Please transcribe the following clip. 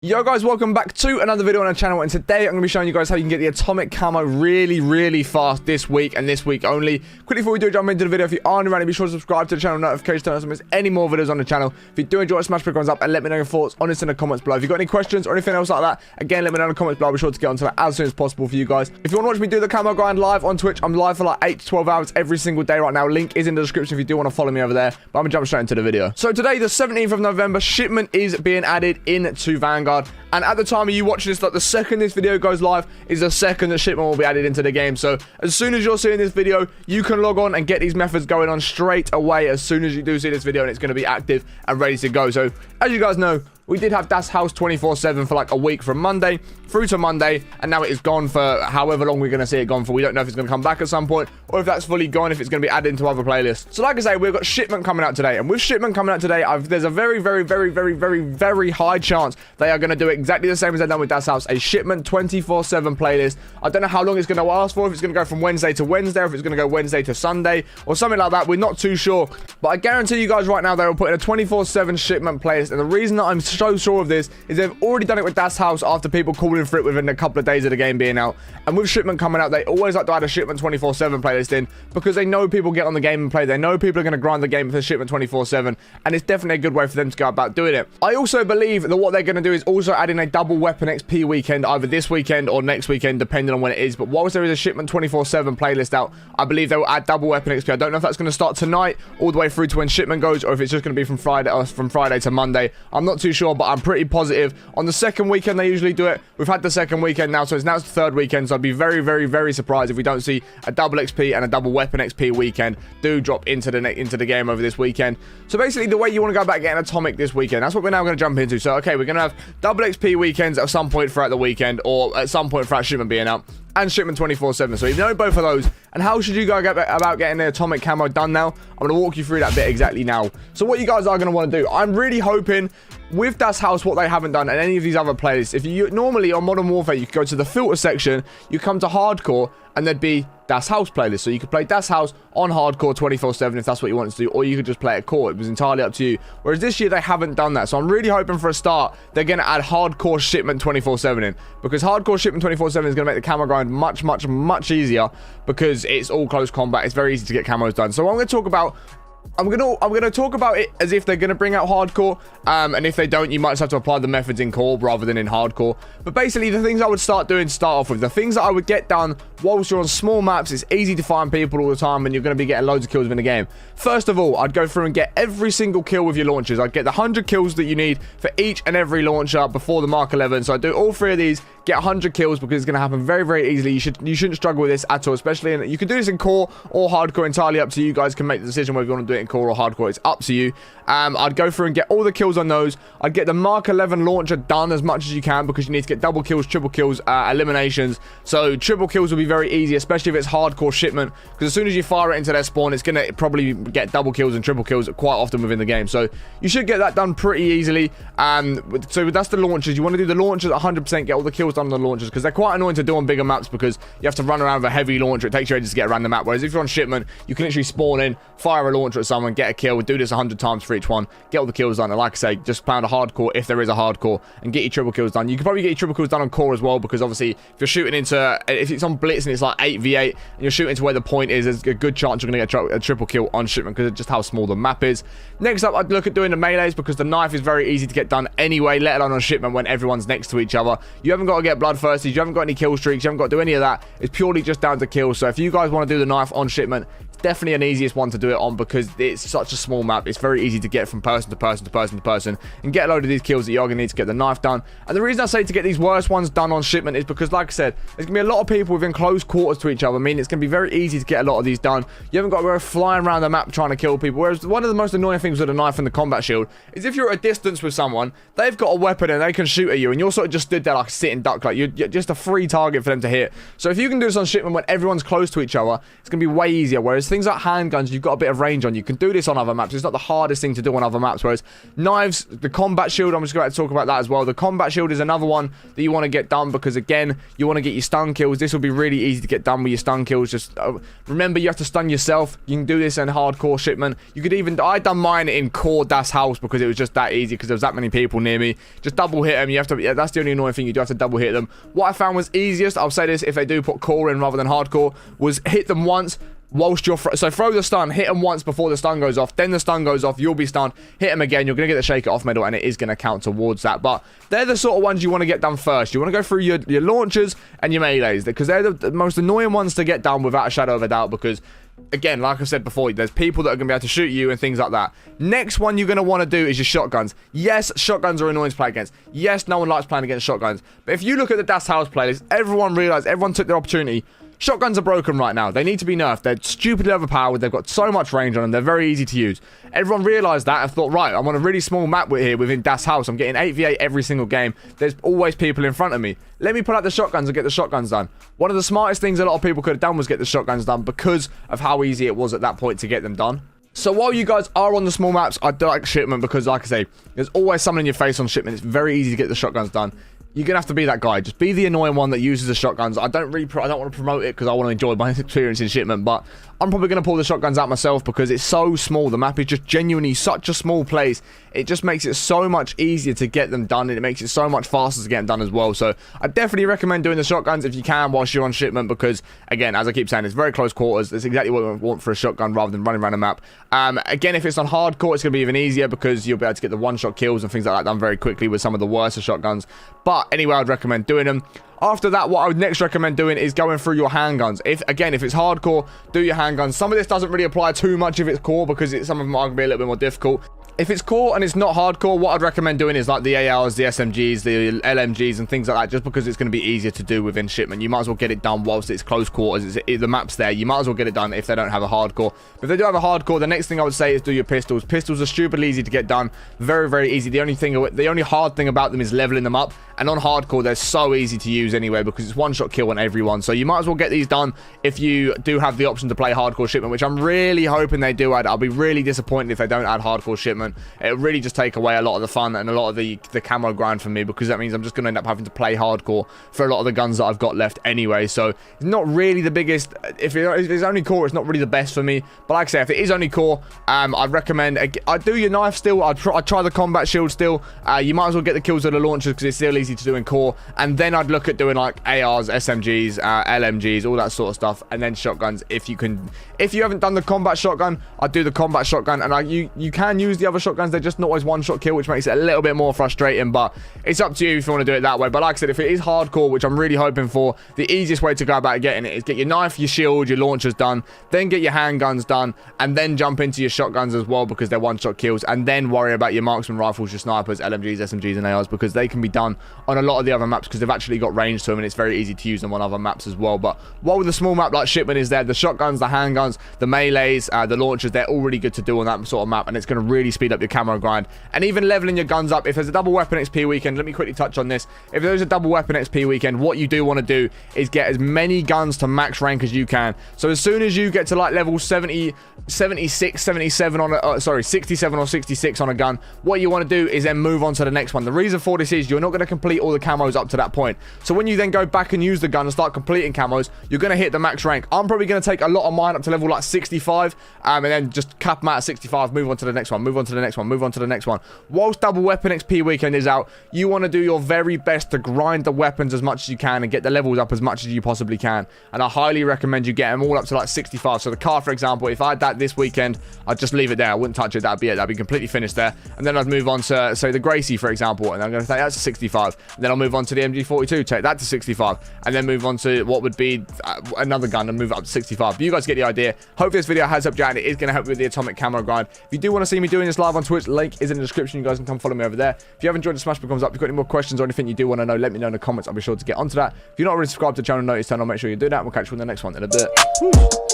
Yo guys, welcome back to another video on our channel, and today I'm going to be showing you guys how you can get the atomic camo really fast this week and this week only. Quickly before we do jump into the video, if you are new around, be sure to subscribe to the channel, notifications to not miss any more videos on the channel. If you do enjoy it, smash big ones up and let me know your thoughts on this in the comments below. If you've got any questions or anything else like that, again let me know in the comments below. I'll be sure to get onto that as soon as possible for you guys. If you want to watch me do the camo grind live on Twitch, I'm live for like 8 to 12 hours every single day right now. Link is in the description if you do want to follow me over there, but I'm going to jump straight into the video. So today, the 17th of November, Shipment is being added into Vanguard, and at the time of you watching this, like the second this video goes live is the second that Shipment will be added into the game. So as soon as you're seeing this video, you can log on and get these methods going on straight away as soon as you do see this video, and it's going to be active and ready to go. So as you guys know, we did have Das Haus 24/7 for like a week from Monday through to Monday, and now it is gone for however long we're going to see it gone for. We don't know if it's going to come back at some point or if that's fully gone, if it's going to be added into other playlists. So like I say, we've got Shipment coming out today, and with Shipment coming out today, there's a very high chance they are going to do exactly the same as they've done with Das Haus, a Shipment 24/7 playlist. I don't know how long it's going to last for, if it's going to go from Wednesday to Wednesday, or if it's going to go Wednesday to Sunday, or something like that. We're not too sure, but I guarantee you guys right now they will put in a 24/7 Shipment playlist, and the reason that I'm so sure of this is they've already done it with Das Haus after people calling for it within a couple of days of the game being out. And with Shipment coming out, they always like to add a Shipment 24/7 playlist in, because they know people get on the game and play. They know people are going to grind the game with a Shipment 24/7, and it's definitely a good way for them to go about doing it. I also believe that what they're going to do is also add in a double weapon XP weekend, either this weekend or next weekend, depending on when it is. But whilst there is a Shipment 24/7 playlist out, I believe they will add double weapon XP. I don't know if that's going to start tonight all the way through to when Shipment goes, or if it's just going to be from Friday to Monday. I'm not too sure, but I'm pretty positive on the second weekend they usually do it. We've had the second weekend now, so it's the third weekend, so I'd be very surprised if we don't see a double XP and a double weapon XP weekend do drop into the game over this weekend. So basically, the way you want to go about getting atomic this weekend, that's what we're now going to jump into. So okay, we're going to have double XP weekends at some point throughout the weekend, or at some point throughout Shipment being out, and Shipment 24/7. So you know both of those. And how should you go about getting the atomic camo done now? I'm going to walk you through that bit exactly now. So what you guys are going to want to do, I'm really hoping with Das Haus, what they haven't done and any of these other playlists, if you normally on Modern Warfare, you could go to the filter section, you come to hardcore, and there'd be Das Haus playlist. So you could play Das Haus on hardcore 24/7 if that's what you wanted to do, or you could just play it core. It was entirely up to you. Whereas this year they haven't done that. So I'm really hoping for a start they're going to add hardcore Shipment 24/7 in, because hardcore Shipment 24/7 is going to make the camo grind much easier, because it's all close combat. It's very easy to get camos done. So I'm going to talk about I'm gonna talk about it as if they're gonna bring out hardcore, and if they don't, you might just have to apply the methods in core rather than in hardcore. But basically, the things I would start off with, the things that I would get done whilst you're on small maps. It's easy to find people all the time, and you're gonna be getting loads of kills within the game. First of all, I'd go through and get every single kill with your launchers. I'd get the 100 kills that you need for each and every launcher before the Mark 11. So I do all three of these, get 100 kills, because it's gonna happen very easily. You shouldn't struggle with this at all, especially you can do this in core or hardcore, entirely up to you. You guys can make the decision whether you want to do it in core or hardcore. It's up to you. I'd go through and get all the kills on those. I'd get the Mark 11 launcher done as much as you can, because you need to get double kills, triple kills, eliminations. So triple kills will be very easy, especially if it's hardcore Shipment, because as soon as you fire it into their spawn, it's gonna probably get double kills and triple kills quite often within the game. So you should get that done pretty easily. So that's the launchers. You want to do the launchers 100%, get all the kills done on the launchers, because they're quite annoying to do on bigger maps, because you have to run around with a heavy launcher. It takes you ages to get around the map, whereas if you're on Shipment, you can literally spawn in, fire a launcher at someone, get a kill, do this 100 times for each one, get all the kills done. And like I say, just pound a hardcore if there is a hardcore, and get your triple kills done. You can probably get your triple kills done on core as well, because obviously if you're shooting into, if it's on blitz and it's like 8v8 and you're shooting to where the point is, there's a good chance you're going to get a triple kill on Shipment, because of just how small the map is. Next up, I'd look at doing the melees, because the knife is very easy to get done anyway, let alone on Shipment when everyone's next to each other. You haven't got to get bloodthirsties, you haven't got any kill streaks, you haven't got to do any of that. It's purely just down to kills. So if you guys want to do the knife on Shipment, definitely an easiest one to do it on, because it's such a small map. It's very easy to get from person to person and get a load of these kills that you're going to need to get the knife done. And the reason I say to get these worst ones done on Shipment is because, like I said, there's going to be a lot of people within close quarters to each other. I mean, it's going to be very easy to get a lot of these done. You haven't got to go flying around the map trying to kill people. Whereas one of the most annoying things with a knife and the combat shield is if you're at a distance with someone, they've got a weapon and they can shoot at you, and you're sort of just stood there like a sitting duck, like you're just a free target for them to hit. So if you can do this on Shipment when everyone's close to each other, it's going to be way easier. Whereas things like handguns, you've got a bit of range on. You can do this on other maps. It's not the hardest thing to do on other maps, whereas knives, the combat shield, I'm just going to talk about that as well. The combat shield is another one that you want to get done because, again, you want to get your stun kills. This will be really easy to get done with your stun kills. Just remember, you have to stun yourself. You can do this in hardcore Shipment. You could even, I done mine in core Das House because it was just that easy because there was that many people near me. Just double hit them. You have to, yeah, that's the only annoying thing. You do have to double hit them. What I found was easiest, I'll say this, if they do put core in rather than hardcore, was hit them once whilst you're so throw the stun, hit them once before the stun goes off, then the stun goes off, you'll be stunned, hit them again, you're going to get the shake it off medal, and it is going to count towards that. But they're the sort of ones you want to get done first. You want to go through your launchers and your melees, because they're the most annoying ones to get done without a shadow of a doubt, because again, like I said before, there's people that are going to be able to shoot you and things like that. Next one you're going to want to do is your shotguns. Yes, shotguns are annoying to play against. Yes, no one likes playing against shotguns. But if you look at the Das House playlist, everyone took their opportunity. Shotguns are broken right now. They need to be nerfed. They're stupidly overpowered. They've got so much range on them. They're very easy to use. Everyone realised that and thought, right, I'm on a really small map here within Das House. I'm getting 8v8 every single game. There's always people in front of me. Let me pull out the shotguns and get the shotguns done. One of the smartest things a lot of people could have done was get the shotguns done because of how easy it was at that point to get them done. So while you guys are on the small maps, I do like Shipment because, like I say, there's always someone in your face on Shipment. It's very easy to get the shotguns done. You're going to have to be that guy. Just be the annoying one that uses the shotguns. I don't want to promote it because I want to enjoy my experience in Shipment, but I'm probably going to pull the shotguns out myself because it's so small. The map is just genuinely such a small place. It just makes it so much easier to get them done, and it makes it so much faster to get them done as well. So I definitely recommend doing the shotguns if you can whilst you're on Shipment because, again, as I keep saying, it's very close quarters. That's exactly what we want for a shotgun rather than running around a map. Again, if it's on hardcore, it's going to be even easier because you'll be able to get the one-shot kills and things like that done very quickly with some of the worst shotguns. But anyway, I'd recommend doing them. After that, what I would next recommend doing is going through your handguns. If it's hardcore, do your handguns. Some of this doesn't really apply too much if it's core because some of them are going to be a little bit more difficult. If it's core and it's not hardcore, what I'd recommend doing is like the ARs, the SMGs, the LMGs and things like that, just because it's going to be easier to do within Shipment. You might as well get it done whilst it's close quarters. The map's there. You might as well get it done if they don't have a hardcore. But if they do have a hardcore, the next thing I would say is do your pistols. Pistols are stupidly easy to get done. Very, very easy. The only hard thing about them is leveling them up. And on hardcore, they're so easy to use anyway because it's one-shot kill on everyone. So you might as well get these done if you do have the option to play hardcore Shipment, which I'm really hoping they do add. I'll be really disappointed if they don't add hardcore Shipment. It'll really just take away a lot of the fun and a lot of the camo grind for me because that means I'm just going to end up having to play hardcore for a lot of the guns that I've got left anyway. So it's not really the biggest. If it's only core, it's not really the best for me. But like I say, if it is only core, I'd recommend. I'd do your knife still. I'd try the combat shield still. You might as well get the kills with the launchers because it's still easy to do in core. And then I'd look at doing like ARs, SMGs, LMGs, all that sort of stuff, and then shotguns if you can. If you haven't done the combat shotgun, I'd do the combat shotgun, and you can use the other shotguns. They're just not always one-shot kill, which makes it a little bit more frustrating, but it's up to you if you want to do it that way. But like I said, if it is hardcore, which I'm really hoping for, the easiest way to go about getting it is get your knife, your shield, your launchers done, then get your handguns done, and then jump into your shotguns as well because they're one-shot kills, and then worry about your marksman rifles, your snipers, LMGs, SMGs, and ARs because they can be done on a lot of the other maps because they've actually got range to them and it's very easy to use them on other maps as well. But while with a small map like Shipment is there, the shotguns, the handguns, the melees, the launchers, they're all really good to do on that sort of map, and it's going to really speed up your camo grind. And even leveling your guns up, if there's a double weapon XP weekend, let me quickly touch on this. If there's a double weapon XP weekend, what you do want to do is get as many guns to max rank as you can. So as soon as you get to like level 70, 76, 77 on a, 67 or 66 on a gun, what you want to do is then move on to the next one. The reason for this is you're not going to complete all the camos up to that point. So when you then go back and use the gun and start completing camos, you're going to hit the max rank. I'm probably going to take a lot of mine up to level like 65, and then just cap them out at 65, move on to the next one, move on to the next one, move on to the next one. Whilst double weapon XP weekend is out, you want to do your very best to grind the weapons as much as you can and get the levels up as much as you possibly can. And I highly recommend you get them all up to like 65. So the car, for example, if I had that this weekend, I'd just leave it there. I wouldn't touch it. That'd be it. That'd be completely finished there. And then I'd move on to, say, the Gracie, for example, and I'm going to take that to 65. And then I'll move on to the MG42, take that to 65, and then move on to what would be another gun and move it up to 65. But you guys get the idea. Hope this video has helped you out, and it is going to help you with the atomic camo grind. If you do want to see me doing this live on Twitch, link is in the description. You guys can come follow me over there. If you have enjoyed the smash button, thumbs up. If you've got any more questions or anything you do want to know, let me know in the comments. I'll be sure to get onto that. If you're not already subscribed to the channel, notice turn on, make sure you do that. We'll catch you in the next one in a bit. Woo.